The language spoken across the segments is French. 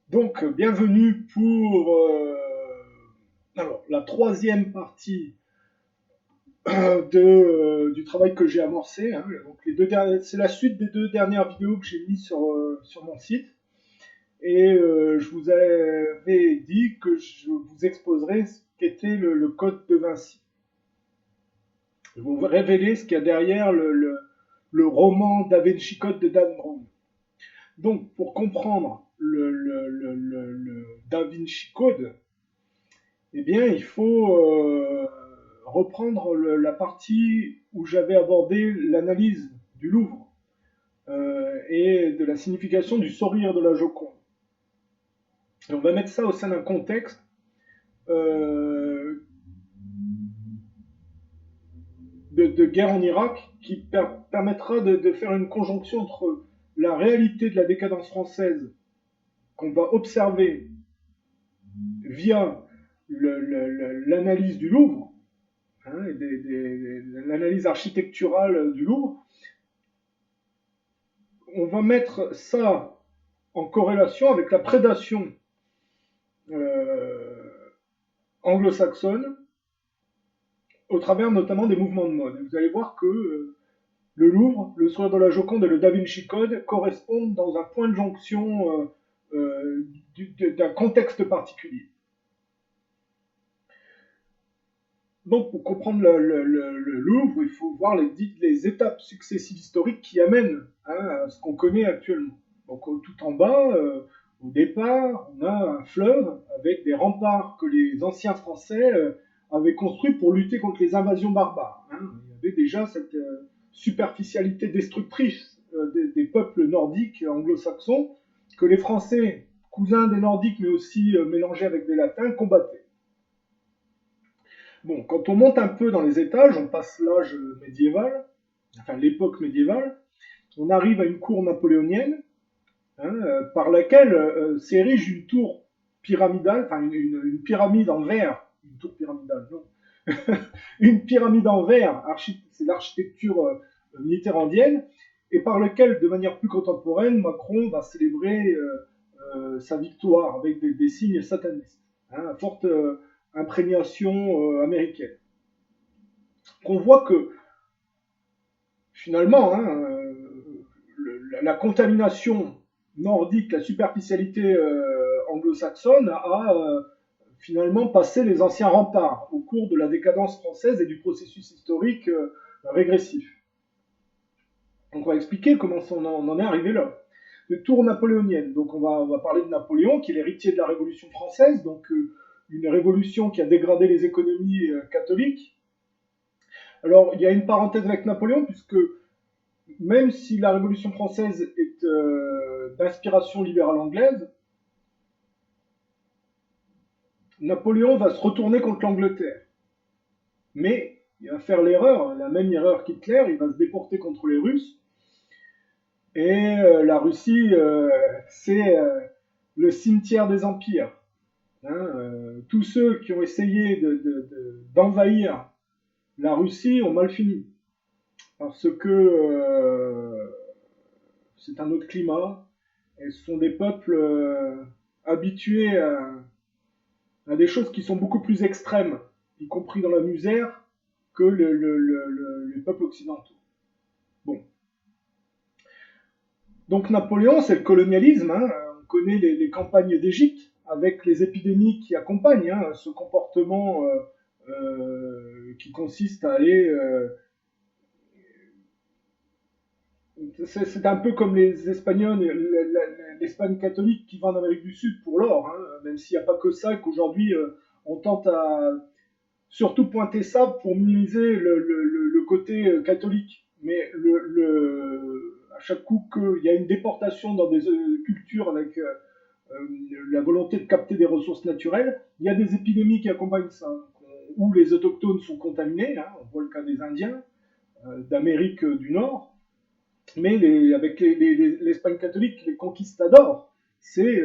Donc, bienvenue pour la troisième partie du travail que j'ai amorcé. Hein. Donc, c'est la suite des deux dernières vidéos que j'ai mises sur mon site. Et je vous avais dit que je vous exposerai ce qu'était le code de Vinci. Je vais vous révéler ce qu'il y a derrière le roman Da Vinci Code de Dan Brown. Donc, pour comprendre le Da Vinci Code, eh bien, il faut reprendre la partie où j'avais abordé l'analyse du Louvre et de la signification du sourire de la Joconde. Et on va mettre ça au sein d'un contexte de guerre en Irak qui permettra de faire une conjonction entre la réalité de la décadence française qu'on va observer via l'analyse du Louvre, hein, l'analyse architecturale du Louvre. On va mettre ça en corrélation avec la prédation anglo-saxonne au travers notamment des mouvements de mode. Vous allez voir que le Louvre, le sourire de la Joconde et le Da Vinci Code correspondent dans un point de jonction d'un contexte particulier. Donc, pour comprendre le Louvre, il faut voir les étapes successives historiques qui amènent à ce qu'on connaît actuellement. Donc, tout en bas, au départ, on a un fleuve avec des remparts que les anciens Français avaient construits pour lutter contre les invasions barbares. Hein. Il y avait déjà cette superficialité destructrice des peuples nordiques anglo-saxons que les Français, cousins des Nordiques mais aussi mélangés avec des Latins, combattaient. Bon, quand on monte un peu dans les étages, on passe l'âge médiéval, enfin l'époque médiévale, on arrive à une cour napoléonienne, hein, par laquelle s'érige une tour pyramidale, enfin une pyramide en verre, une tour pyramidale, non, une pyramide en verre, c'est l'architecture mitterrandienne, et par lequel, de manière plus contemporaine, Macron va célébrer sa victoire avec des signes satanistes, hein, forte imprégnation américaine. Qu'on voit que finalement, hein, la contamination nordique, la superficialité anglo-saxonne a finalement passé les anciens remparts au cours de la décadence française et du processus historique régressif. Donc on va expliquer comment on en est arrivé là. Le tour napoléonienne, donc on va parler de Napoléon, qui est l'héritier de la Révolution française, donc une révolution qui a dégradé les économies catholiques. Alors, il y a une parenthèse avec Napoléon, puisque même si la Révolution française est d'inspiration libérale anglaise, Napoléon va se retourner contre l'Angleterre. Mais il va faire l'erreur, la même erreur qu'Hitler, il va se déporter contre les Russes. Et la Russie, c'est le cimetière des empires. Hein, tous ceux qui ont essayé d'envahir la Russie ont mal fini. Parce que c'est un autre climat, et ce sont des peuples habitués à des choses qui sont beaucoup plus extrêmes, y compris dans la misère, que les peuples occidentaux. Bon. Donc Napoléon, c'est le colonialisme, hein. On connaît les campagnes d'Égypte, avec les épidémies qui accompagnent hein, ce comportement qui consiste à aller... c'est un peu comme les Espagnols, l'Espagne catholique qui va en Amérique du Sud pour l'or, hein, même s'il n'y a pas que ça, qu'aujourd'hui on tente à surtout pointer ça pour minimiser le côté catholique. Mais à chaque coup qu'il y a une déportation dans des cultures avec la volonté de capter des ressources naturelles, il y a des épidémies qui accompagnent ça, où les autochtones sont contaminés, hein, on voit le cas des Indiens d'Amérique du Nord, mais avec l'Espagne catholique, les conquistadors, c'est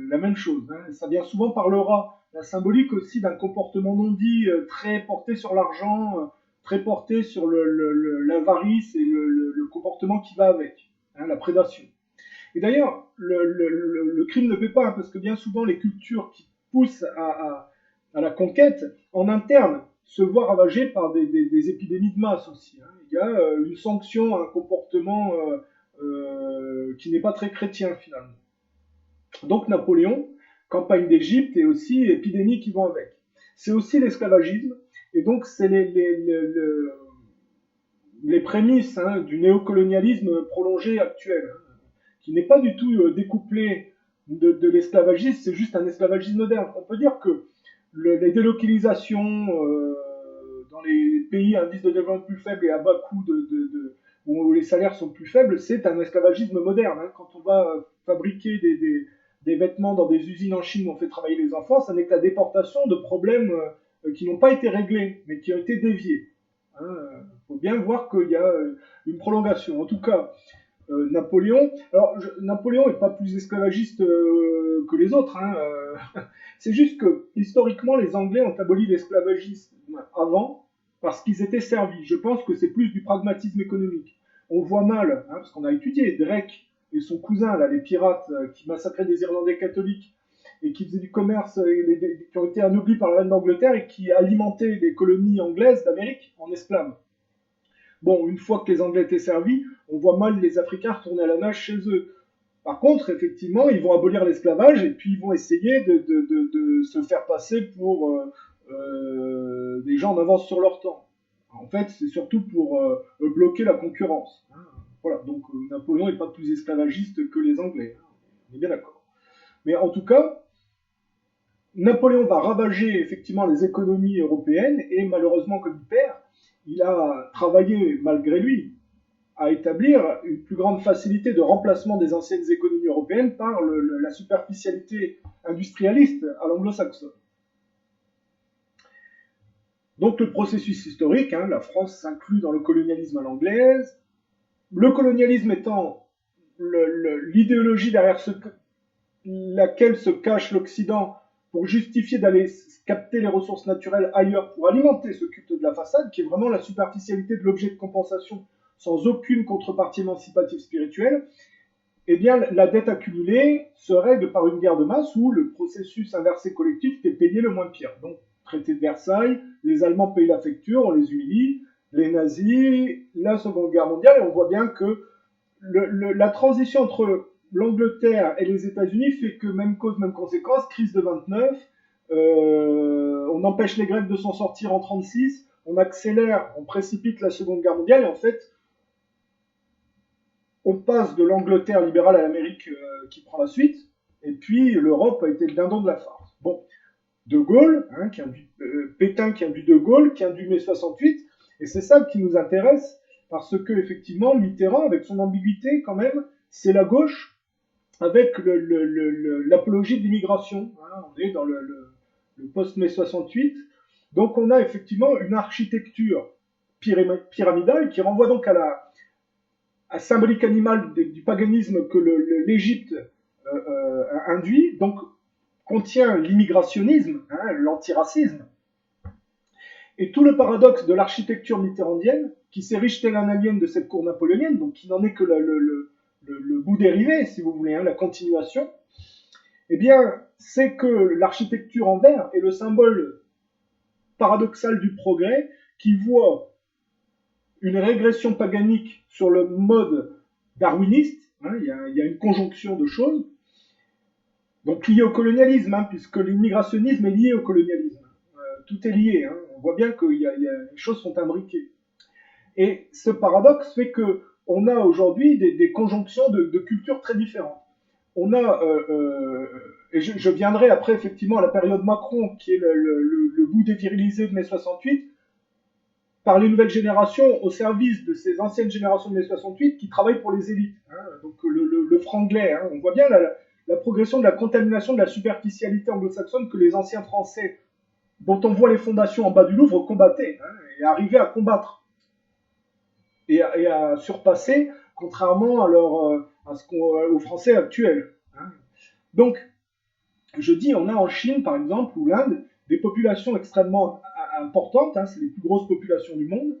la même chose. Hein. Ça vient souvent par le rat. La symbolique aussi d'un comportement non dit très porté sur l'argent, très porté sur l'avarice et le comportement qui va avec, hein, la prédation. Et d'ailleurs, le crime ne paie pas, hein, parce que bien souvent, les cultures qui poussent à la conquête, en interne, se voient ravagées par des épidémies de masse aussi, hein. Il y a une sanction à un comportement qui n'est pas très chrétien, finalement. Donc Napoléon, campagne d'Égypte et aussi épidémies qui vont avec. C'est aussi l'esclavagisme, et donc c'est les prémices, hein, du néocolonialisme prolongé actuel, hein, qui n'est pas du tout découplé de l'esclavagisme, c'est juste un esclavagisme moderne. On peut dire que les délocalisations dans les pays à indice de développement plus faible et à bas coût où les salaires sont plus faibles, c'est un esclavagisme moderne, hein. Quand on va fabriquer des vêtements dans des usines en Chine où on fait travailler les enfants, ça n'est que la déportation de problèmes qui n'ont pas été réglés, mais qui ont été déviés. Il faut bien voir qu'il y a une prolongation. En tout cas, Napoléon. Alors, Napoléon n'est pas plus esclavagiste que les autres, hein. C'est juste que, historiquement, les Anglais ont aboli l'esclavagisme avant parce qu'ils étaient servis. Je pense que c'est plus du pragmatisme économique. On voit mal, hein, parce qu'on a étudié Drake et son cousin, là, les pirates qui massacraient des Irlandais catholiques et qui faisaient du commerce, qui ont été anoblis par la reine d'Angleterre et qui alimentaient les colonies anglaises d'Amérique en esclaves. Bon, une fois que les Anglais étaient servis, on voit mal les Africains retourner à la nage chez eux. Par contre, effectivement, ils vont abolir l'esclavage et puis ils vont essayer de se faire passer pour des gens en avance sur leur temps. En fait, c'est surtout pour bloquer la concurrence. Voilà, donc Napoléon n'est pas plus esclavagiste que les Anglais. On est bien d'accord. Mais en tout cas, Napoléon va ravager effectivement les économies européennes et malheureusement, comme il perd, il a travaillé malgré lui à établir une plus grande facilité de remplacement des anciennes économies européennes par la superficialité industrialiste à l'anglo-saxonne. Donc le processus historique, hein, la France s'inclut dans le colonialisme à l'anglaise, le colonialisme étant l'idéologie derrière laquelle se cache l'Occident pour justifier d'aller capter les ressources naturelles ailleurs pour alimenter ce culte de la façade, qui est vraiment la superficialité de l'objet de compensation sans aucune contrepartie émancipative spirituelle, eh bien, la dette accumulée se règle par une guerre de masse où le processus inversé collectif était payé le moins pire. Donc, traité de Versailles, les Allemands payent la facture, on les humilie, les nazis, la Seconde Guerre mondiale, et on voit bien que la transition entre l'Angleterre et les États-Unis fait que même cause, même conséquence, crise de 29, on empêche les Grecs de s'en sortir en 36, on accélère, on précipite la Seconde Guerre mondiale, et en fait, on passe de l'Angleterre libérale à l'Amérique qui prend la suite, et puis l'Europe a été le dindon de la farce. Bon, De Gaulle, hein, Pétain qui induit De Gaulle, qui induit mai 68, et c'est ça qui nous intéresse, parce que effectivement, Mitterrand, avec son ambiguïté quand même, c'est la gauche avec l'apologie de l'immigration. Hein, on est dans le post-mai 68, donc on a effectivement une architecture pyramidale qui renvoie donc à la symbolique animale du paganisme que l'Égypte induit, donc contient l'immigrationnisme, hein, l'antiracisme, et tout le paradoxe de l'architecture mitterrandienne, qui s'érige tel un alien de cette cour napoléonienne, donc qui n'en est que le bout dérivé, si vous voulez, hein, la continuation, eh bien, c'est que l'architecture en vert est le symbole paradoxal du progrès qui voit une régression paganique sur le mode darwiniste, hein, il y a une conjonction de choses, donc lié au colonialisme, hein, puisque l'immigrationnisme est lié au colonialisme. Tout est lié, hein, on voit bien que les choses sont imbriquées. Et ce paradoxe fait qu'on a aujourd'hui des conjonctions de cultures très différentes. On a, et je viendrai après effectivement à la période Macron, qui est le bout dévirilisé de mai 68, par les nouvelles générations au service de ces anciennes générations de mai 68 qui travaillent pour les élites. Hein, donc le franglais, hein, on voit bien la progression de la contamination de la superficialité anglo-saxonne que les anciens Français, dont on voit les fondations en bas du Louvre, combattaient, hein, et arrivaient à combattre et à surpasser, contrairement aux Français actuels. Hein. Donc, je dis, on a en Chine, par exemple, ou l'Inde, des populations extrêmement importantes, hein, c'est les plus grosses populations du monde,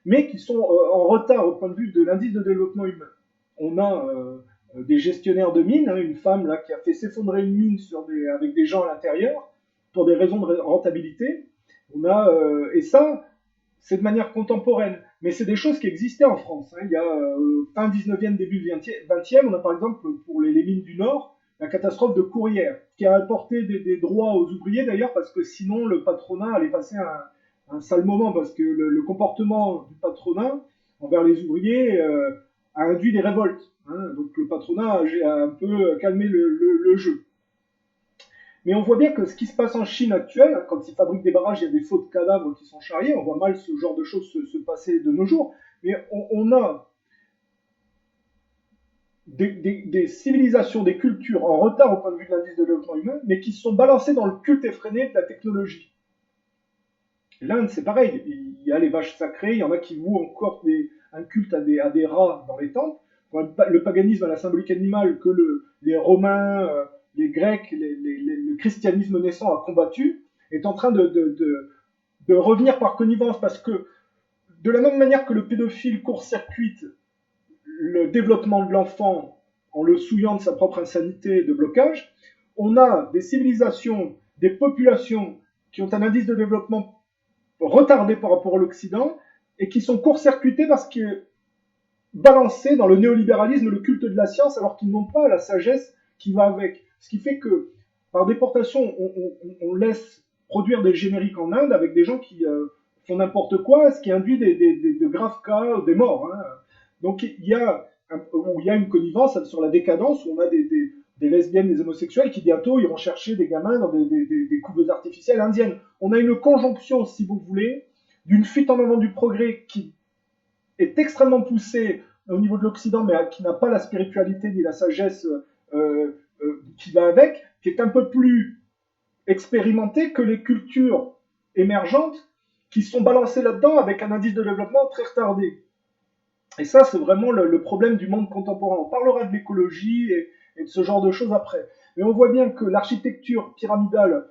mais qui sont en retard au point de vue de l'indice de développement humain. On a des gestionnaires de mines, hein, une femme là qui a fait s'effondrer une mine avec des gens à l'intérieur pour des raisons de rentabilité. Et ça, c'est de manière contemporaine, mais c'est des choses qui existaient en France. Hein. Il y a fin 19e, début 20e, on a par exemple pour les mines du Nord la catastrophe de Courrières, qui a apporté des droits aux ouvriers d'ailleurs, parce que sinon le patronat allait passer un sale moment, parce que le comportement du patronat envers les ouvriers a induit des révoltes. Hein. Donc le patronat a un peu calmé le jeu. Mais on voit bien que ce qui se passe en Chine actuelle, quand ils fabriquent des barrages, il y a des faux de cadavres qui sont charriés, on voit mal ce genre de choses se passer de nos jours, mais on a des civilisations, des cultures en retard au point de vue de l'indice de développement humain, mais qui sont balancées dans le culte effréné de la technologie. L'Inde, c'est pareil, il y a les vaches sacrées, il y en a qui vouent encore un culte à des rats dans les temples. Le paganisme à la symbolique animale que les Romains, les Grecs, le christianisme naissant a combattu, est en train de revenir par connivence, parce que de la même manière que le pédophile court-circuite le développement de l'enfant en le souillant de sa propre insanité de blocage, on a des civilisations, des populations qui ont un indice de développement retardé par rapport à l'Occident et qui sont court-circuitées parce que balancés dans le néolibéralisme, le culte de la science, alors qu'ils n'ont pas la sagesse qui va avec. Ce qui fait que par déportation, on laisse produire des génériques en Inde avec des gens qui font n'importe quoi, ce qui induit de graves cas, des morts. Hein. Donc il y a une connivence sur la décadence, où on a des lesbiennes, des homosexuels qui bientôt iront chercher des gamins dans des couveuses artificielles indiennes. On a une conjonction, si vous voulez, d'une fuite en avant du progrès qui est extrêmement poussée au niveau de l'Occident, mais qui n'a pas la spiritualité ni la sagesse qui va avec, qui est un peu plus expérimentée que les cultures émergentes qui sont balancées là-dedans avec un indice de développement très retardé. Et ça, c'est vraiment le problème du monde contemporain. On parlera de l'écologie et de ce genre de choses après. Mais on voit bien que l'architecture pyramidale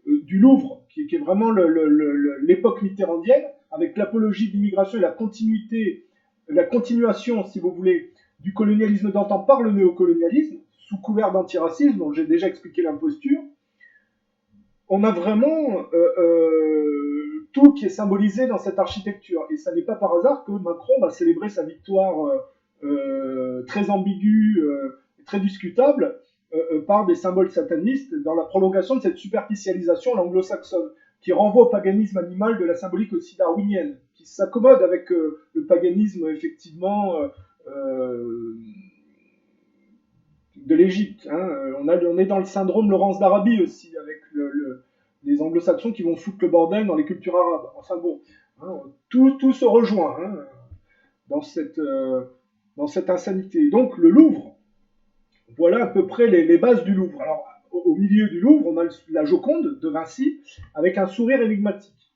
du Louvre, qui est vraiment l'époque mitterrandienne, avec l'apologie de l'immigration et la continuation, si vous voulez, du colonialisme d'antan par le néocolonialisme, sous couvert d'antiracisme, dont j'ai déjà expliqué l'imposture, on a vraiment tout qui est symbolisé dans cette architecture. Et ça n'est pas par hasard que Macron va célébrer sa victoire très ambiguë, très discutable, par des symboles satanistes dans la prolongation de cette superficialisation à l'anglo-saxonne, qui renvoie au paganisme animal de la symbolique aussi darwinienne, qui s'accommode avec le paganisme effectivement de l'Égypte. Hein. On est dans le syndrome Laurence d'Arabie aussi, avec les anglo-saxons qui vont foutre le bordel dans les cultures arabes. Enfin bon, hein, tout se rejoint hein, dans cette insanité. Donc le Louvre, voilà à peu près les bases du Louvre. Alors au milieu du Louvre, on a la Joconde de Vinci avec un sourire énigmatique.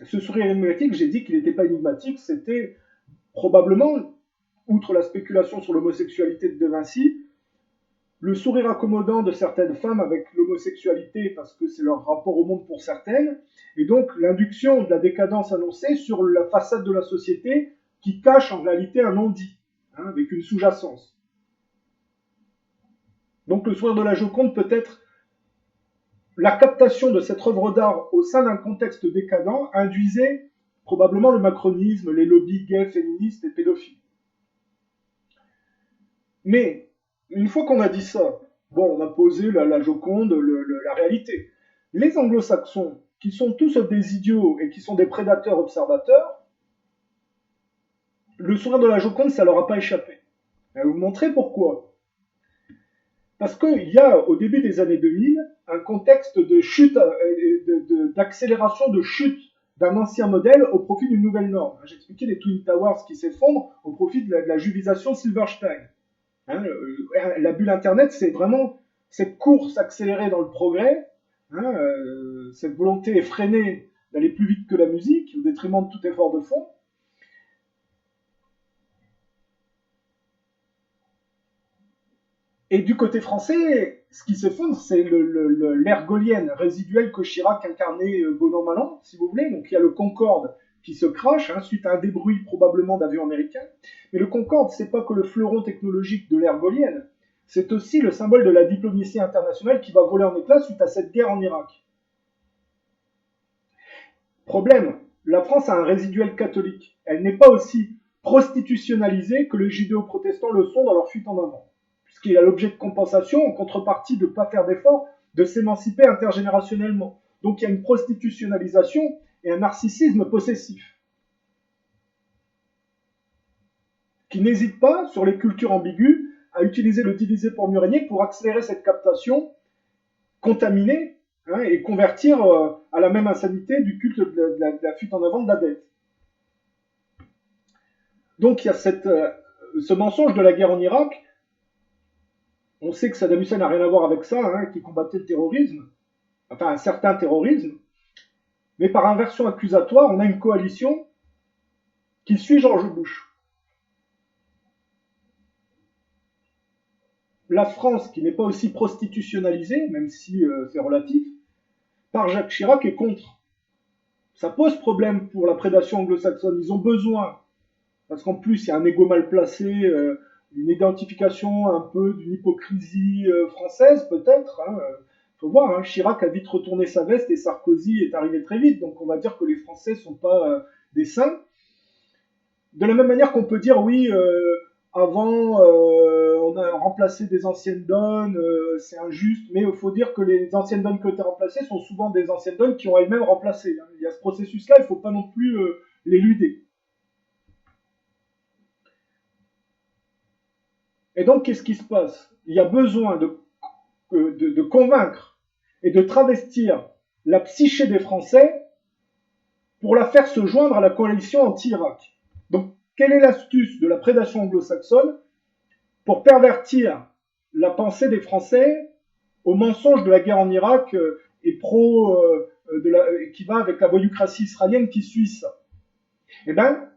Ce sourire énigmatique, j'ai dit qu'il n'était pas énigmatique, c'était probablement, outre la spéculation sur l'homosexualité de Vinci, le sourire accommodant de certaines femmes avec l'homosexualité, parce que c'est leur rapport au monde pour certaines, et donc l'induction de la décadence annoncée sur la façade de la société qui cache en réalité un non-dit, hein, avec une sous-jacence. Donc le sourire de la Joconde peut être la captation de cette œuvre d'art au sein d'un contexte décadent induisait probablement le macronisme, les lobbies gays, féministes et pédophiles. Mais une fois qu'on a dit ça, bon, on a posé la Joconde, la réalité. Les anglo-saxons, qui sont tous des idiots et qui sont des prédateurs observateurs, le sourire de la Joconde, ça leur a pas échappé. Je vais vous montrer pourquoi. Parce qu'il y a, au début des années 2000, un contexte de chute, d'accélération de chute d'un ancien modèle au profit d'une nouvelle norme. J'ai expliqué les Twin Towers qui s'effondrent au profit de la juvisation Silverstein. Hein, la bulle Internet, c'est vraiment cette course accélérée dans le progrès, hein, cette volonté effrénée d'aller plus vite que la musique, au détriment de tout effort de fond. Et du côté français, ce qui s'effondre, c'est l'ère gaulienne résiduelle que Chirac incarnait bon an mal an, si vous voulez. Donc il y a le Concorde qui se crache, hein, suite à un débruit probablement d'avions américains. Mais le Concorde, c'est pas que le fleuron technologique de l'ère gaullienne, c'est aussi le symbole de la diplomatie internationale qui va voler en éclats suite à cette guerre en Irak. Problème, la France a un résiduel catholique. Elle n'est pas aussi prostitutionnalisée que les judéo-protestants le sont dans leur fuite en avant, puisqu'il a l'objet de compensation en contrepartie de ne pas faire d'effort de s'émanciper intergénérationnellement. Donc il y a une prostitutionnalisation et un narcissisme possessif qui n'hésite pas, sur les cultures ambiguës, à utiliser le diviser pour mieux régner pour accélérer cette captation contaminée, hein, et convertir à la même insanité du culte de la fuite en avant de la dette. Donc il y a ce mensonge de la guerre en Irak. On sait que Saddam Hussein n'a rien à voir avec ça, hein, qui combattait le terrorisme, enfin un certain terrorisme, mais par inversion accusatoire, on a une coalition qui suit George Bush. La France, qui n'est pas aussi prostitutionnalisée, même si c'est relatif, par Jacques Chirac est contre. Ça pose problème pour la prédation anglo-saxonne. Ils ont besoin, parce qu'en plus il y a un égo mal placé, une identification un peu d'une hypocrisie française peut-être. Hein. Faut voir, hein, Chirac a vite retourné sa veste et Sarkozy est arrivé très vite, donc on va dire que les Français sont pas des saints. De la même manière qu'on peut dire oui, avant on a remplacé des anciennes donnes, c'est injuste, mais il faut dire que les anciennes donnes qui ont été remplacées sont souvent des anciennes donnes qui ont elles-mêmes remplacé. Hein. Il y a ce processus-là, il ne faut pas non plus l'éluder. Et donc, qu'est-ce qui se passe? Il y a besoin de convaincre et de travestir la psyché des Français pour la faire se joindre à la coalition anti-Irak. Donc, quelle est l'astuce de la prédation anglo-saxonne pour pervertir la pensée des Français au mensonge de la guerre en Irak et qui va avec la voyoucratie israélienne qui suit ça? Eh bien,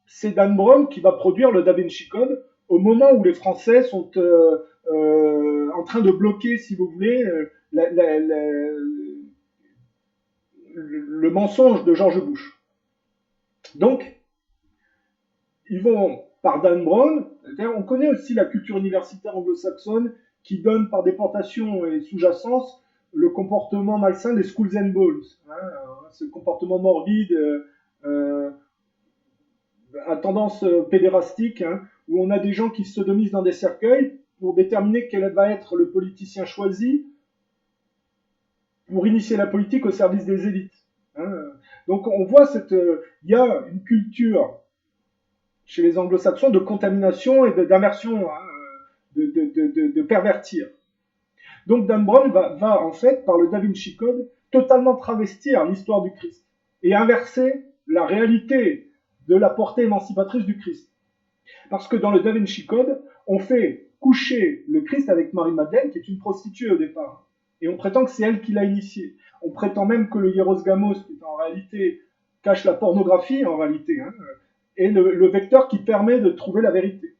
c'est Dan Brown qui va produire le Da Vinci Code au moment où les Français sont en train de bloquer, si vous voulez, le mensonge de George Bush. Donc, ils vont, par Dan Brown, on connaît aussi la culture universitaire anglo-saxonne qui donne par déportation et sous-jacence le comportement malsain des schools and balls, hein, ce comportement morbide à tendance pédérastique, hein, où on a des gens qui se sodomisent dans des cercueils pour déterminer quel va être le politicien choisi pour initier la politique au service des élites. Hein. Donc on voit il y a une culture chez les anglo-saxons de contamination et d'immersion, hein, de pervertir. Donc Dan Brown va en fait, par le Da Vinci Code, totalement travestir l'histoire du Christ et inverser la réalité de la portée émancipatrice du Christ. Parce que dans le Da Vinci Code, on fait coucher le Christ avec Marie-Madeleine, qui est une prostituée au départ. Et on prétend que c'est elle qui l'a initié. On prétend même que le hieros gamos, qui en réalité cache la pornographie, en réalité, hein, est le vecteur qui permet de trouver la vérité.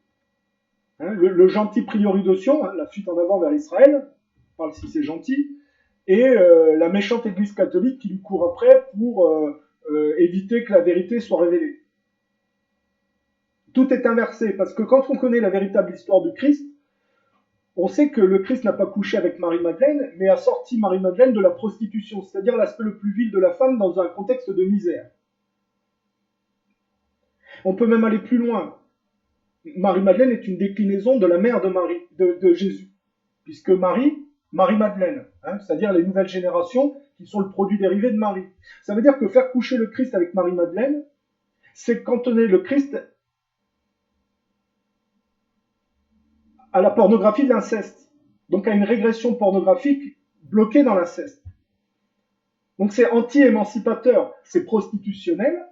Hein, le gentil priori-dotion, hein, la fuite en avant vers Israël, on parle si c'est gentil, et la méchante église catholique qui lui court après pour éviter que la vérité soit révélée. Tout est inversé, parce que quand on connaît la véritable histoire du Christ, on sait que le Christ n'a pas couché avec Marie-Madeleine, mais a sorti Marie-Madeleine de la prostitution, c'est-à-dire l'aspect le plus vil de la femme dans un contexte de misère. On peut même aller plus loin. Marie-Madeleine est une déclinaison de la mère de Jésus, puisque Marie-Madeleine, hein, c'est-à-dire les nouvelles générations qui sont le produit dérivé de Marie. Ça veut dire que faire coucher le Christ avec Marie-Madeleine, c'est cantonner le Christ à la pornographie de l'inceste, donc à une régression pornographique bloquée dans l'inceste. Donc c'est anti-émancipateur, c'est prostitutionnel,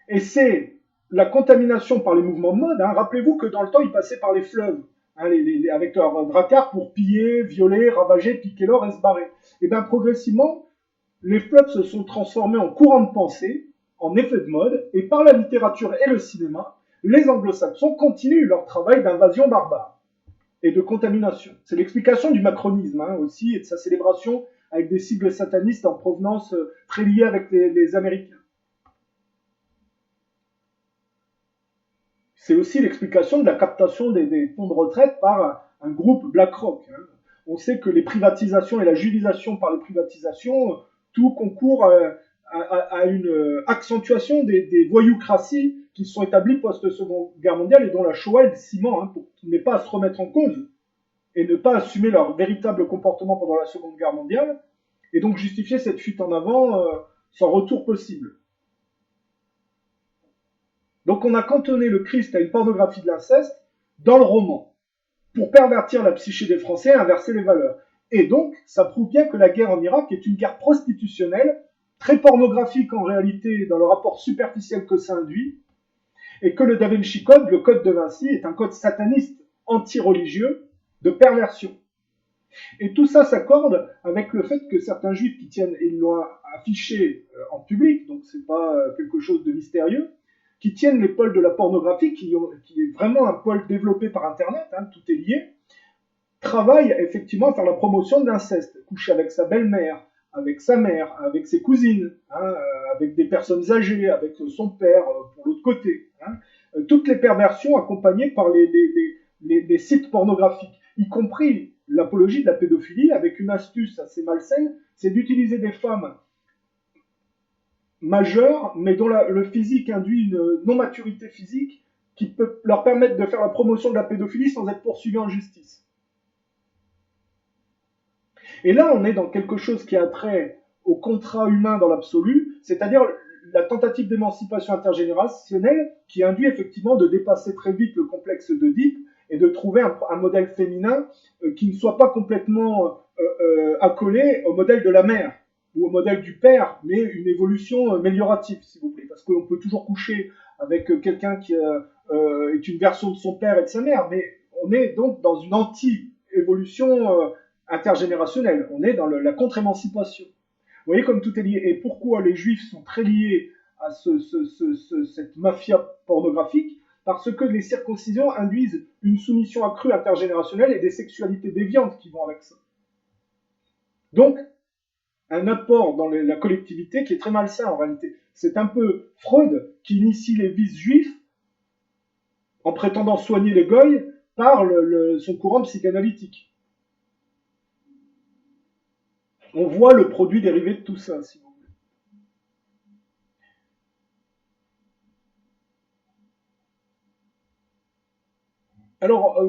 et c'est la contamination par les mouvements de mode. Hein. Rappelez-vous que dans le temps, ils passaient par les fleuves, hein, avec leurs dracars pour piller, violer, ravager, piquer l'or et se barrer. Et bien progressivement, les fleuves se sont transformés en courants de pensée, en effets de mode, et par la littérature et le cinéma, les anglo-saxons continuent leur travail d'invasion barbare et de contamination. C'est l'explication du macronisme, hein, aussi, et de sa célébration avec des sigles satanistes en provenance très liés avec les Américains. c'est aussi l'explication de la captation des fonds de retraite par un groupe BlackRock. Hein. On sait que les privatisations et la juridisation par les privatisations, tout concourt à une accentuation des voyoucraties qui sont établies post-seconde guerre mondiale et dont la Shoah est le ciment, hein, pour qu'il n'ait pas à se remettre en cause et ne pas assumer leur véritable comportement pendant la Seconde Guerre mondiale, et donc justifier cette fuite en avant sans retour possible. Donc on a cantonné le Christ à une pornographie de l'inceste dans le roman, pour pervertir la psyché des Français et inverser les valeurs. Et donc, ça prouve bien que la guerre en Irak est une guerre prostitutionnelle, très pornographique en réalité dans le rapport superficiel que ça induit, et que le Da Vinci Code, le code de Vinci, est un code sataniste anti-religieux de perversion. Et tout ça s'accorde avec le fait que certains juifs qui tiennent, et ils l'ont affiché en public, donc c'est pas quelque chose de mystérieux, qui tiennent les pôles de la pornographie, qui est vraiment un pôle développé par Internet, hein, tout est lié, travaillent effectivement à faire la promotion de l'inceste, coucher avec sa belle-mère, avec sa mère, avec ses cousines, hein, avec des personnes âgées, avec son père, pour l'autre côté. Hein. Toutes les perversions accompagnées par les sites pornographiques, y compris l'apologie de la pédophilie, avec une astuce assez malsaine, c'est d'utiliser des femmes majeures, mais dont le physique induit une non-maturité physique qui peut leur permettre de faire la promotion de la pédophilie sans être poursuivis en justice. Et là, on est dans quelque chose qui a trait au contrat humain dans l'absolu, c'est-à-dire la tentative d'émancipation intergénérationnelle qui induit effectivement de dépasser très vite le complexe d'Oedipe et de trouver un modèle féminin qui ne soit pas complètement accolé au modèle de la mère ou au modèle du père, mais une évolution améliorative, si vous voulez, parce qu'on peut toujours coucher avec quelqu'un qui est une version de son père et de sa mère, mais on est donc dans une anti-évolution intergénérationnelle, on est dans la contre-émancipation. Vous voyez comme tout est lié, et pourquoi les juifs sont très liés à cette mafia pornographique, parce que les circoncisions induisent une soumission accrue intergénérationnelle et des sexualités déviantes qui vont avec ça. Donc, un apport dans la collectivité qui est très malsain en réalité. C'est un peu Freud qui initie les vices juifs en prétendant soigner les goïs par son courant psychanalytique. On voit le produit dérivé de tout ça, si vous voulez. Alors,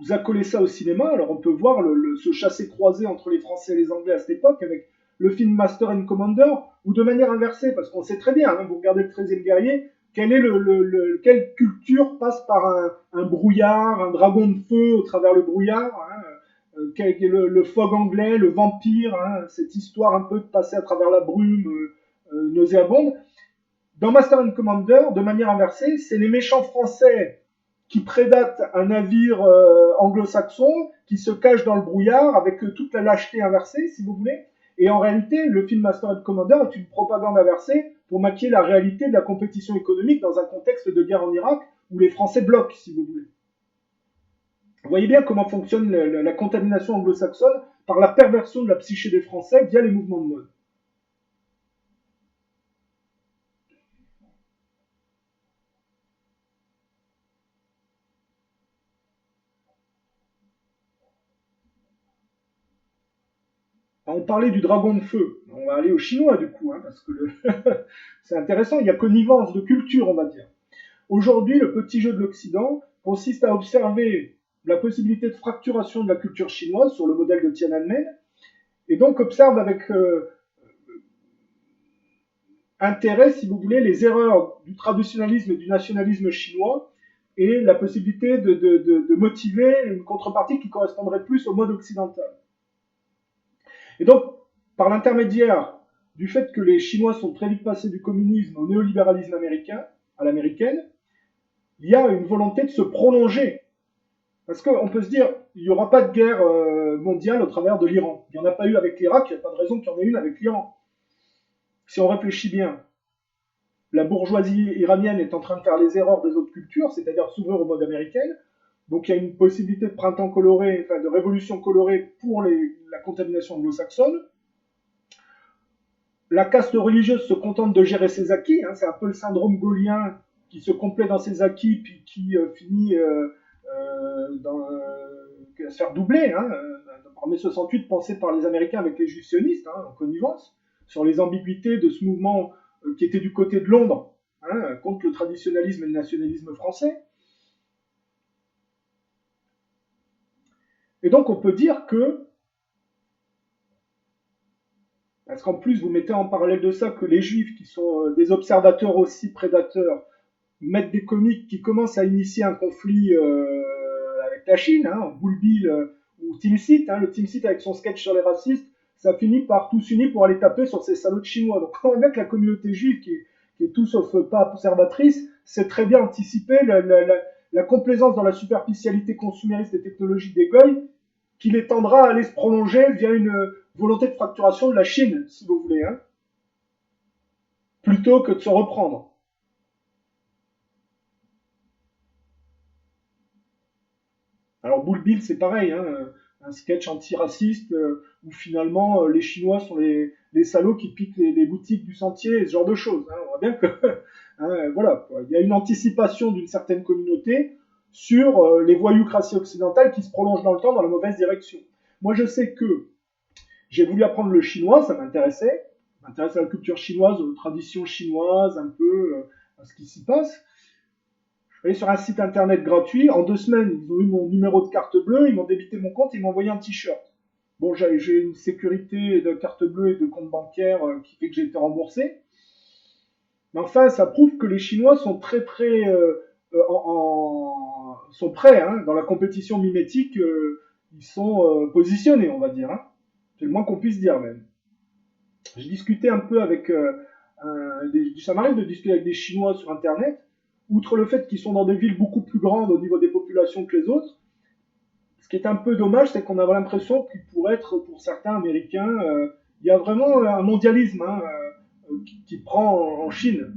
vous accolez ça au cinéma, alors on peut voir ce chassé-croisé entre les Français et les Anglais à cette époque, avec le film Master and Commander, ou de manière inversée, parce qu'on sait très bien, hein, vous regardez le 13e guerrier, quelle culture passe par un brouillard, un dragon de feu au travers le brouillard, hein, le fog anglais, le vampire, hein, cette histoire un peu de passer à travers la brume nauséabonde. Dans Master and Commander, de manière inversée, c'est les méchants français qui prédatent un navire anglo-saxon, qui se cache dans le brouillard avec toute la lâcheté inversée, si vous voulez. Et en réalité, le film Master and Commander est une propagande inversée pour maquiller la réalité de la compétition économique dans un contexte de guerre en Irak où les Français bloquent, si vous voulez. Vous voyez bien comment fonctionne la contamination anglo-saxonne par la perversion de la psyché des Français via les mouvements de mode. On parlait du dragon de feu. On va aller aux Chinois du coup, hein, parce que c'est intéressant, il y a connivence de culture, on va dire. Aujourd'hui, le petit jeu de l'Occident consiste à observer la possibilité de fracturation de la culture chinoise sur le modèle de Tiananmen, et donc observe avec intérêt, si vous voulez, les erreurs du traditionnalisme et du nationalisme chinois, et la possibilité de motiver une contrepartie qui correspondrait plus au mode occidental. Et donc, par l'intermédiaire du fait que les Chinois sont très vite passés du communisme au néolibéralisme américain, à l'américaine, il y a une volonté de se prolonger. Parce qu'on peut se dire, il n'y aura pas de guerre mondiale au travers de l'Iran. Il n'y en a pas eu avec l'Irak, il n'y a pas de raison qu'il y en ait une avec l'Iran. Si on réfléchit bien, la bourgeoisie iranienne est en train de faire les erreurs des autres cultures, c'est-à-dire s'ouvrir au mode américain. Donc il y a une possibilité de printemps coloré, enfin de révolution colorée pour la contamination anglo-saxonne. La caste religieuse se contente de gérer ses acquis, hein, c'est un peu le syndrome gaullien qui se complaît dans ses acquis, puis qui finit à se faire doubler, hein, par mai 68, pensé par les Américains avec les juifs sionistes, hein, en connivence, sur les ambiguïtés de ce mouvement qui était du côté de Londres, hein, contre le traditionnalisme et le nationalisme français. Et donc on peut dire que, parce qu'en plus vous mettez en parallèle de ça que les juifs, qui sont des observateurs aussi prédateurs, mettent des comiques qui commencent à initier un conflit avec la Chine, hein, Bull Bill ou Team Seat, hein, le Team Seat avec son sketch sur les racistes, ça finit par tous unis pour aller taper sur ces salauds de Chinois. Donc on voit bien que la communauté juive, qui est tout sauf pas observatrice, sait très bien anticiper la complaisance dans la superficialité consumériste et technologique des Goy, qui les tendra à aller se prolonger via une volonté de fracturation de la Chine, si vous voulez, hein, plutôt que de se reprendre. Alors Bull Bill, c'est pareil, hein, un sketch antiraciste où finalement les Chinois sont les salauds qui piquent les boutiques du sentier et ce genre de choses. Hein. On voit bien que hein, voilà, quoi. Il y a une anticipation d'une certaine communauté sur les voyoucraties occidentales qui se prolongent dans le temps dans la mauvaise direction. Moi, je sais que j'ai voulu apprendre le chinois, ça m'intéressait. Ça m'intéresse à la culture chinoise, aux traditions chinoises, un peu à ce qui s'y passe. Je suis allé sur un site internet gratuit. En 2 semaines, ils ont eu mon numéro de carte bleue, ils m'ont débité mon compte, ils m'ont envoyé un t-shirt. Bon, j'ai une sécurité de carte bleue et de compte bancaire qui fait que j'ai été remboursé. Mais enfin, ça prouve que les Chinois sont très sont prêts hein, dans la compétition mimétique. Ils sont positionnés, on va dire. Hein. C'est le moins qu'on puisse dire même. J'ai discuté un peu avec ça m'arrive de discuter avec des Chinois sur internet. Outre le fait qu'ils sont dans des villes beaucoup plus grandes au niveau des populations que les autres, ce qui est un peu dommage, c'est qu'on a l'impression qu'il pourrait être, pour certains Américains, il y a vraiment un mondialisme hein, qui prend en Chine.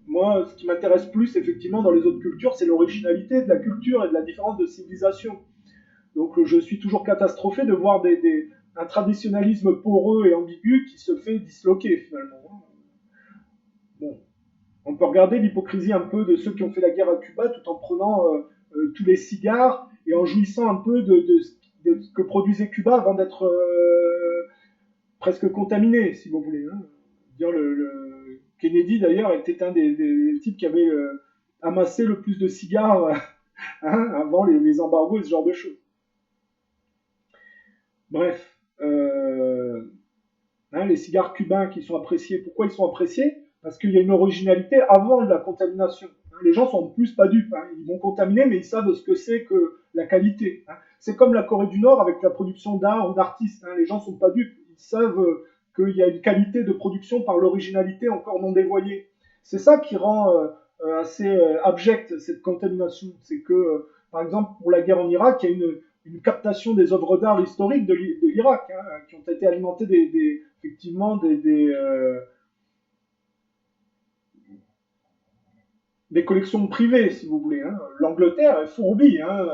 Moi, ce qui m'intéresse plus, effectivement, dans les autres cultures, c'est l'originalité de la culture et de la différence de civilisation. Donc, je suis toujours catastrophé de voir un traditionnalisme poreux et ambigu qui se fait disloquer, finalement. Bon, on peut regarder l'hypocrisie un peu de ceux qui ont fait la guerre à Cuba tout en prenant tous les cigares et en jouissant un peu de ce que produisait Cuba avant d'être presque contaminé, si vous voulez. Hein. Dire Kennedy, d'ailleurs, était un des types qui avait amassé le plus de cigares hein, avant les embargos et ce genre de choses. Bref, hein, les cigares cubains qui sont appréciés, pourquoi ils sont appréciés? Parce qu'il y a une originalité avant la contamination. Les gens sont en plus pas dupes. Hein. Ils vont contaminer, mais ils savent ce que c'est que la qualité. Hein. C'est comme la Corée du Nord avec la production d'art ou d'artistes. Hein. Les gens sont pas dupes. Ils savent qu'il y a une qualité de production par l'originalité encore non dévoyée. C'est ça qui rend assez abjecte cette contamination. C'est que, par exemple, pour la guerre en Irak, il y a une captation des œuvres d'art historiques de l'Irak, hein, qui ont été alimentées effectivement des collections privées, si vous voulez. Hein. L'Angleterre est fourbie hein,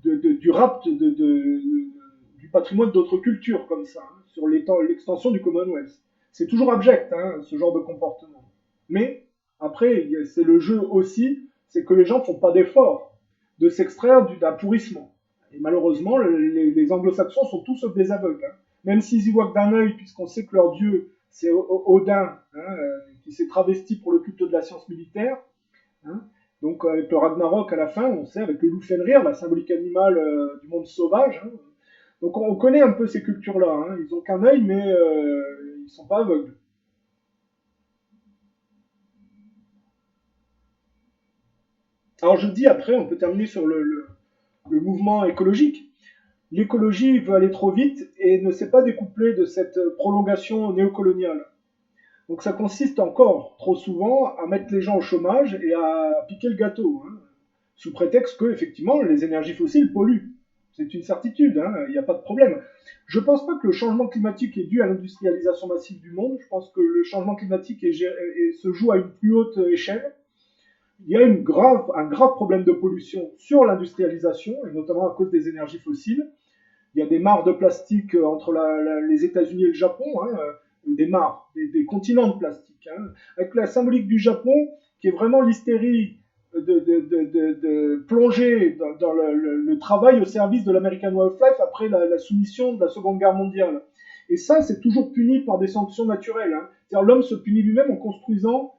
du rapt du patrimoine d'autres cultures, comme ça, hein, sur l'extension du Commonwealth. C'est toujours abject, hein, ce genre de comportement. Mais, après, c'est le jeu aussi, c'est que les gens ne font pas d'effort de s'extraire d'un pourrissement. Et malheureusement, les anglo-saxons sont tous sauf des aveugles. Hein. Même s'ils y voient que d'un œil, puisqu'on sait que leur dieu, c'est Odin, hein, qui s'est travesti pour le culte de la science militaire, hein. Donc avec le Ragnarok à la fin, on sait avec le loup Fenrir, la symbolique animale du monde sauvage. Hein. Donc on connaît un peu ces cultures-là. Hein. Ils ont qu'un œil, mais ils sont pas aveugles. Alors je dis après, on peut terminer sur le mouvement écologique. L'écologie veut aller trop vite et ne s'est pas découplée de cette prolongation néocoloniale. Donc ça consiste encore trop souvent à mettre les gens au chômage et à piquer le gâteau, hein, sous prétexte que effectivement les énergies fossiles polluent. C'est une certitude, hein, il n'y a pas de problème. Je ne pense pas que le changement climatique est dû à l'industrialisation massive du monde. Je pense que le changement climatique se joue à une plus haute échelle. Il y a un grave problème de pollution sur l'industrialisation, et notamment à cause des énergies fossiles. Il y a des mares de plastique entre les États-Unis et le Japon, hein, des mares, des continents de plastique. Hein, avec la symbolique du Japon qui est vraiment l'hystérie de plonger dans le travail au service de l'American Way of Life après la soumission de la Seconde Guerre mondiale. Et ça, c'est toujours puni par des sanctions naturelles. Hein. C'est-à-dire l'homme se punit lui-même en construisant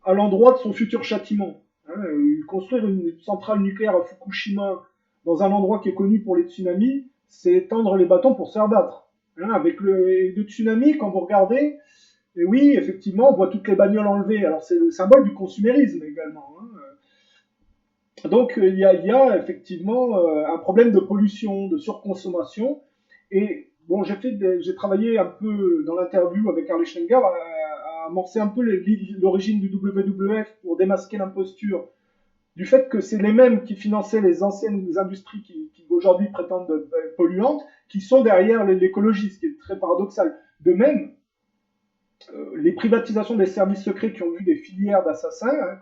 à l'endroit de son futur châtiment. Hein. Construire une centrale nucléaire à Fukushima dans un endroit qui est connu pour les tsunamis, c'est tendre les bâtons pour se faire battre. Hein. Avec le tsunami, quand vous regardez, et oui, effectivement, on voit toutes les bagnoles enlevées. Alors c'est le symbole du consumérisme également. Hein. Donc il y a effectivement un problème de pollution, de surconsommation. Et bon, j'ai travaillé un peu dans l'interview avec Harley Schenker à amorcer un peu l'origine du WWF pour démasquer l'imposture du fait que c'est les mêmes qui finançaient les anciennes industries qui aujourd'hui prétendent polluantes, qui sont derrière l'écologie, ce qui est très paradoxal. De même, les privatisations des services secrets qui ont vu des filières d'assassins, hein,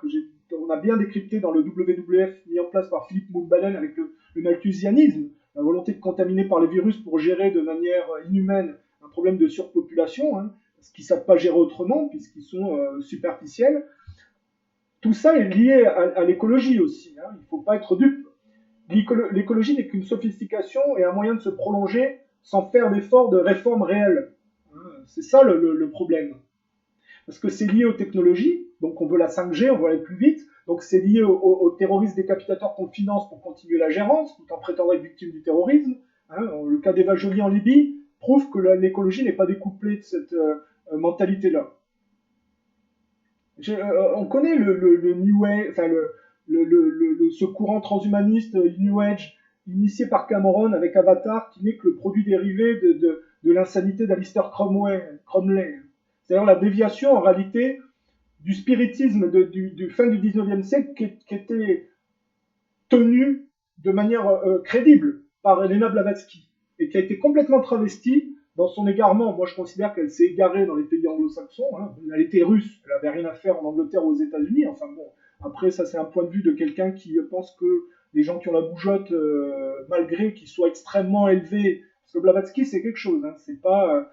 on a bien décrypté dans le WWF mis en place par Philippe Moulbalen avec le malthusianisme, la volonté de contaminer par les virus pour gérer de manière inhumaine un problème de surpopulation, hein, parce qu'ils ne savent pas gérer autrement, puisqu'ils sont superficiels. Tout ça est lié à l'écologie aussi, hein, il ne faut pas être dupe. L'écologie n'est qu'une sophistication et un moyen de se prolonger sans faire d'efforts de réforme réelle. C'est ça le problème. Parce que c'est lié aux technologies, donc on veut la 5G, on veut aller plus vite, donc c'est lié aux terroristes décapitateurs qu'on finance pour continuer la gérance, tout en prétendant être victime du terrorisme. Hein, le cas d'Eva Joly en Libye prouve que l'écologie n'est pas découplée de cette mentalité-là. On connaît le New Age, enfin ce courant transhumaniste New Age initié par Cameron avec Avatar, qui n'est que le produit dérivé de l'insanité d'Alistair Cromley. C'est-à-dire la déviation, en réalité, du spiritisme du fin du 19e siècle qui était tenu de manière crédible par Elena Blavatsky et qui a été complètement travestie dans son égarement. Moi, je considère qu'elle s'est égarée dans les pays anglo-saxons. Hein. Elle était russe, elle n'avait rien à faire en Angleterre ou aux États-Unis. Enfin bon, après, ça, c'est un point de vue de quelqu'un qui pense que les gens qui ont la bougeotte, malgré qu'ils soient extrêmement élevés, parce que Blavatsky, c'est quelque chose, hein, c'est pas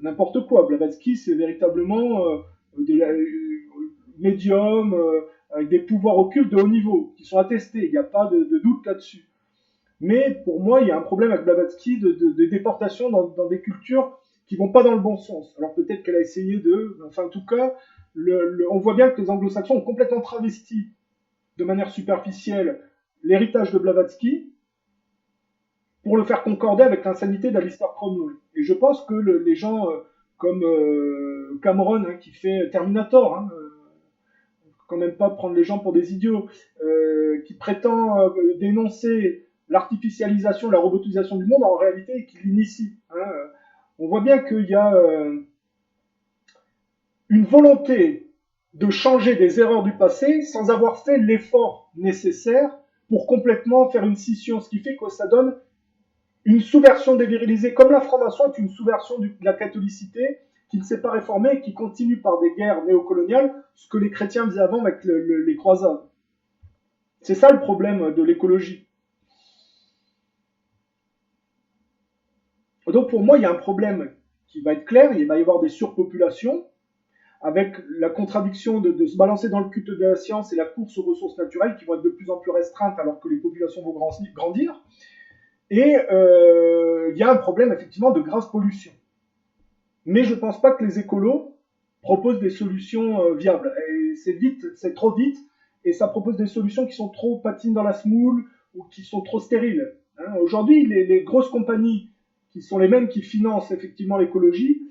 n'importe quoi. Blavatsky, c'est véritablement médium, avec des pouvoirs occultes de haut niveau, qui sont attestés, il n'y a pas de doute là-dessus. Mais pour moi, il y a un problème avec Blavatsky de déportation dans des cultures qui vont pas dans le bon sens. Alors peut-être qu'elle a essayé enfin en tout cas, on voit bien que les anglo-saxons ont complètement travesti de manière superficielle l'héritage de Blavatsky pour le faire concorder avec l'insanité d'Alistair Cromley. Et je pense que les gens comme Cameron, hein, qui fait Terminator, hein, quand même pas prendre les gens pour des idiots, qui prétend dénoncer l'artificialisation, la robotisation du monde, en réalité, qui l'initie. Hein. On voit bien qu'il y a une volonté de changer des erreurs du passé sans avoir fait l'effort nécessaire pour complètement faire une scission, ce qui fait que ça donne une sous-version dévirilisée, comme la franc-maçon est une sous-version de la catholicité, qui ne s'est pas réformée et qui continue par des guerres néocoloniales, ce que les chrétiens faisaient avant avec les croisades. C'est ça le problème de l'écologie. Donc pour moi, il y a un problème qui va être clair, il va y avoir des surpopulations, avec la contradiction de se balancer dans le culte de la science et la course aux ressources naturelles qui vont être de plus en plus restreintes alors que les populations vont grandir. Et il y a un problème effectivement de grave pollution. Mais je ne pense pas que les écolos proposent des solutions viables. Et c'est trop vite, et ça propose des solutions qui sont trop patines dans la semoule ou qui sont trop stériles. Hein. Aujourd'hui, les grosses compagnies, qui sont les mêmes qui financent effectivement l'écologie,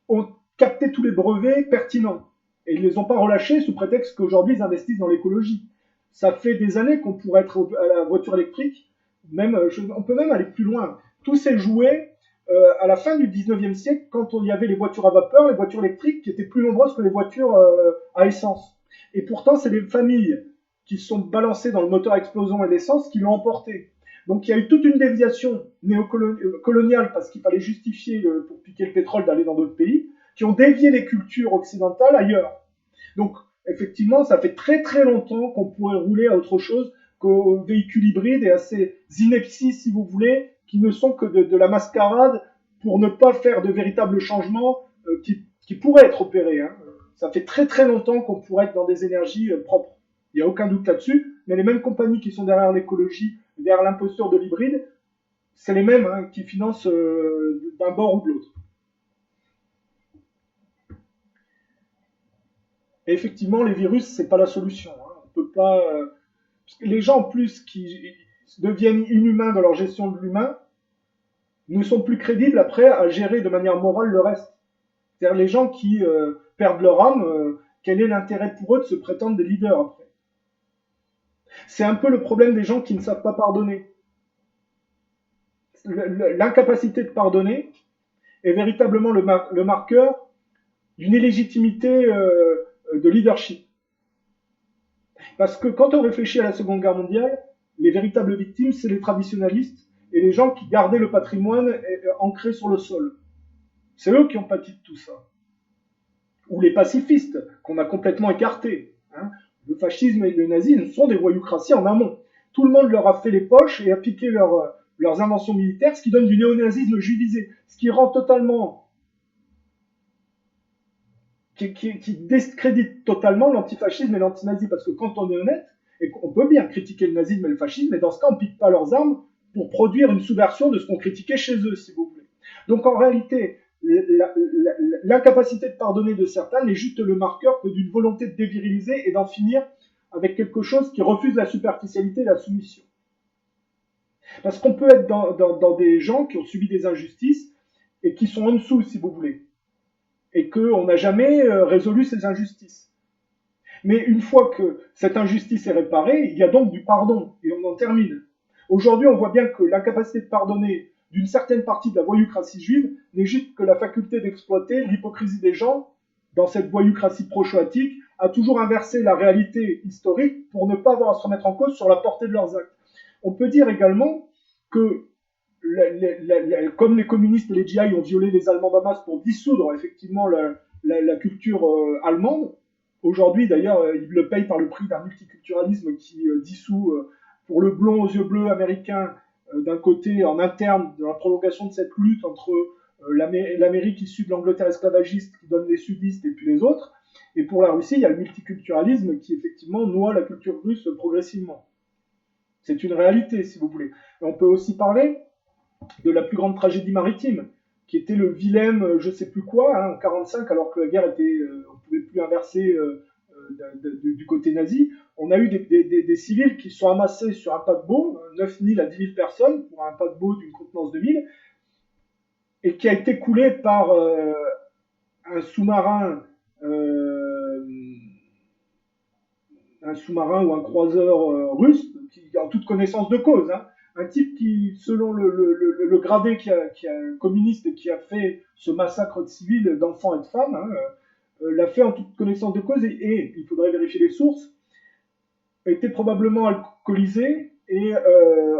ont capté tous les brevets pertinents. Et ils ne les ont pas relâchés sous prétexte qu'aujourd'hui, ils investissent dans l'écologie. Ça fait des années qu'on pourrait être à la voiture électrique. On peut même aller plus loin. Tout s'est joué à la fin du 19e siècle, quand il y avait les voitures à vapeur, les voitures électriques qui étaient plus nombreuses que les voitures à essence. Et pourtant, c'est les familles qui se sont balancées dans le moteur à explosion et l'essence qui l'ont emporté. Donc il y a eu toute une déviation néocoloniale parce qu'il fallait justifier pour piquer le pétrole d'aller dans d'autres pays, qui ont dévié les cultures occidentales ailleurs. Donc effectivement, ça fait très très longtemps qu'on pourrait rouler à autre chose qu'aux véhicules hybrides et à ces inepties, si vous voulez, qui ne sont que de la mascarade pour ne pas faire de véritables changements qui pourraient être opérés. Hein. Ça fait très très longtemps qu'on pourrait être dans des énergies propres. Il n'y a aucun doute là-dessus, mais les mêmes compagnies qui sont derrière l'écologie, derrière l'imposture de l'hybride, c'est les mêmes hein, qui financent d'un bord ou de l'autre. Et effectivement, les virus, c'est pas la solution. Hein. On peut pas. Parce que les gens en plus qui deviennent inhumains dans leur gestion de l'humain ne sont plus crédibles après à gérer de manière morale le reste. C'est-à-dire les gens qui perdent leur âme, quel est l'intérêt pour eux de se prétendre des leaders après? C'est un peu le problème des gens qui ne savent pas pardonner. L'incapacité de pardonner est véritablement le marqueur d'une illégitimité de leadership. Parce que quand on réfléchit à la Seconde Guerre mondiale, les véritables victimes, c'est les traditionalistes et les gens qui gardaient le patrimoine ancré sur le sol. C'est eux qui ont pâti de tout ça. Ou les pacifistes, qu'on a complètement écartés. Hein. Le fascisme et le nazisme sont des voyoucraties en amont. Tout le monde leur a fait les poches et a piqué leurs inventions militaires, ce qui donne du néonazisme juivisé, ce qui rend totalement... qui discrédite totalement l'antifascisme et l'antinazi, parce que quand on est honnête, et qu'on peut bien critiquer le nazisme et le fascisme, mais dans ce cas, on ne pique pas leurs armes pour produire une sous-version de ce qu'on critiquait chez eux, si vous voulez. Donc en réalité, l'incapacité de pardonner de certains n'est juste le marqueur que d'une volonté de déviriliser et d'en finir avec quelque chose qui refuse la superficialité et la soumission. Parce qu'on peut être dans des gens qui ont subi des injustices et qui sont en dessous, si vous voulez, et qu'on n'a jamais résolu ces injustices. Mais une fois que cette injustice est réparée, il y a donc du pardon, et on en termine. Aujourd'hui, on voit bien que l'incapacité de pardonner d'une certaine partie de la voyoucratie juive n'est juste que la faculté d'exploiter l'hypocrisie des gens dans cette voyoucratie pro-shoatique, a toujours inversé la réalité historique pour ne pas avoir à se remettre en cause sur la portée de leurs actes. On peut dire également que comme les communistes et les GI ont violé les Allemands d'Hamas pour dissoudre effectivement la culture allemande, aujourd'hui d'ailleurs ils le payent par le prix d'un multiculturalisme qui dissout pour le blond aux yeux bleus américain d'un côté en interne de la prolongation de cette lutte entre l'Amérique issue de l'Angleterre esclavagiste qui donne les sudistes et puis les autres, et pour la Russie il y a le multiculturalisme qui effectivement noie la culture russe progressivement. C'est une réalité si vous voulez. Et on peut aussi parler de la plus grande tragédie maritime, qui était le Wilhelm, je sais plus quoi, hein, en 1945, alors que la guerre était, on ne pouvait plus inverser du côté nazi. On a eu des civils qui sont amassés sur un paquebot, 9 000 à 10 000 personnes, pour un paquebot d'une contenance de 1000, et qui a été coulé par un sous-marin ou un croiseur russe, qui, en toute connaissance de cause, hein, un type qui, selon le gradé communiste et qui a fait ce massacre de civils, d'enfants et de femmes, hein, l'a fait en toute connaissance de cause et il faudrait vérifier les sources, était probablement alcoolisé et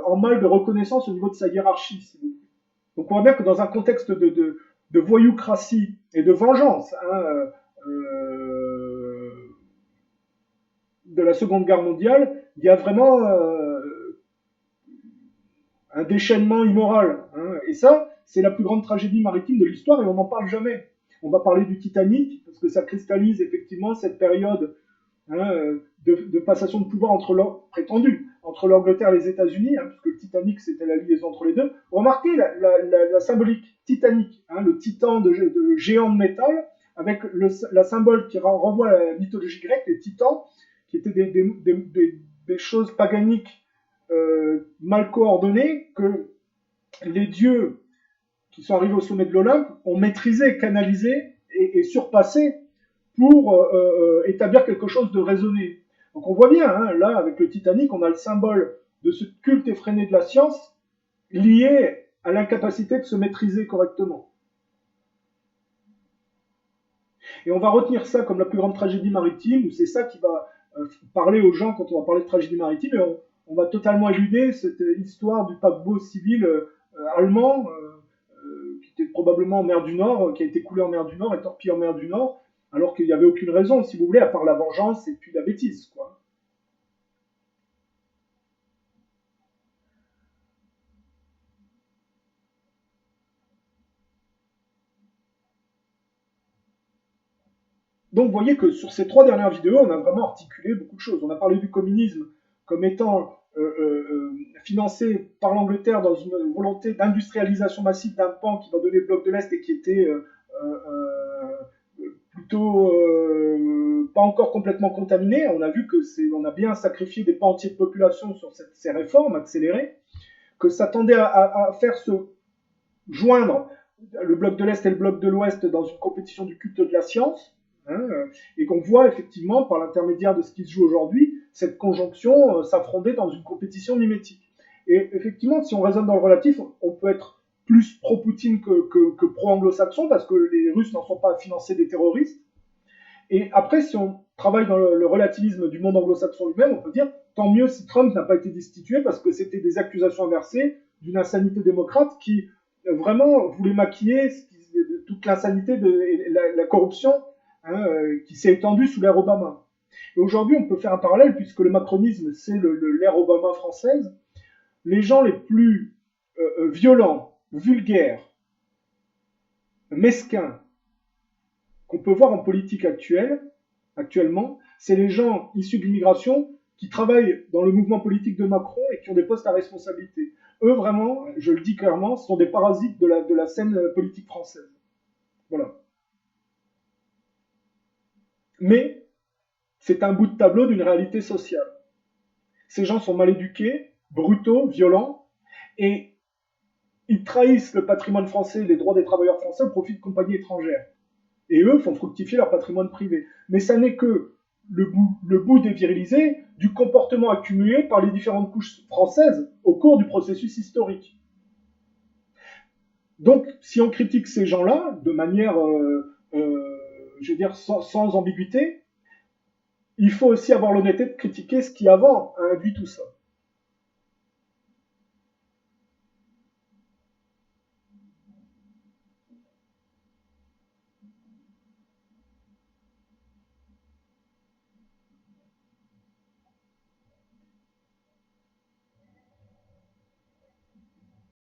en mal de reconnaissance au niveau de sa hiérarchie. Si vous voulez. Donc on voit bien que dans un contexte de voyoucratie et de vengeance, hein, de la Seconde Guerre mondiale, il y a vraiment un déchaînement immoral. Hein. Et ça, c'est la plus grande tragédie maritime de l'histoire et on n'en parle jamais. On va parler du Titanic, parce que ça cristallise effectivement cette période hein, de passation de pouvoir entre l'Angleterre et les États-Unis, hein, puisque le Titanic, c'était la liaison entre les deux. Remarquez la symbolique Titanic, hein, le titan de géant de métal, avec la symbole qui renvoie à la mythologie grecque, les titans, qui étaient des choses paganiques mal coordonnées que les dieux qui sont arrivés au sommet de l'Olympe ont maîtrisé, canalisé et surpassé pour établir quelque chose de raisonné. Donc on voit bien, hein, là, avec le Titanic, on a le symbole de ce culte effréné de la science lié à l'incapacité de se maîtriser correctement. Et on va retenir ça comme la plus grande tragédie maritime, ou c'est ça qui va parler aux gens quand on va parler de tragédie maritime, et on va totalement éluder cette histoire du paquebot civil allemand, qui était probablement en mer du Nord, qui a été coulé en mer du Nord et torpillé en mer du Nord, alors qu'il n'y avait aucune raison, si vous voulez, à part la vengeance et puis la bêtise, quoi. Donc vous voyez que sur ces 3 dernières vidéos, on a vraiment articulé beaucoup de choses. On a parlé du communisme comme étant financé par l'Angleterre dans une volonté d'industrialisation massive d'un pan qui va donner le bloc de l'Est et qui était plutôt pas encore complètement contaminé. On a vu que on a bien sacrifié des pans entiers de population sur ces réformes accélérées, que ça tendait à faire se joindre le bloc de l'Est et le bloc de l'Ouest dans une compétition du culte de la science, et qu'on voit effectivement, par l'intermédiaire de ce qui se joue aujourd'hui, cette conjonction s'affronter dans une compétition mimétique. Et effectivement, si on raisonne dans le relatif, on peut être plus pro-Poutine que pro-anglo-saxon, parce que les Russes n'en sont pas à financer des terroristes. Et après, si on travaille dans le relativisme du monde anglo-saxon lui-même, on peut dire tant mieux si Trump n'a pas été destitué, parce que c'était des accusations inversées d'une insanité démocrate qui vraiment voulait maquiller toute l'insanité de la corruption qui s'est étendue sous l'ère Obama. Et aujourd'hui, on peut faire un parallèle, puisque le macronisme, c'est l'ère Obama française. Les gens les plus violents, vulgaires, mesquins, qu'on peut voir en politique actuellement, c'est les gens issus de l'immigration qui travaillent dans le mouvement politique de Macron et qui ont des postes à responsabilité. Eux, vraiment, je le dis clairement, sont des parasites de la scène politique française. Voilà. Mais c'est un bout de tableau d'une réalité sociale. Ces gens sont mal éduqués, brutaux, violents, et ils trahissent le patrimoine français, les droits des travailleurs français au profit de compagnies étrangères. Et eux font fructifier leur patrimoine privé. Mais ça n'est que le bout dévirilisé du comportement accumulé par les différentes couches françaises au cours du processus historique. Donc, si on critique ces gens-là de manière, je veux dire, sans ambiguïté, il faut aussi avoir l'honnêteté de critiquer ce qui avant a induit tout ça.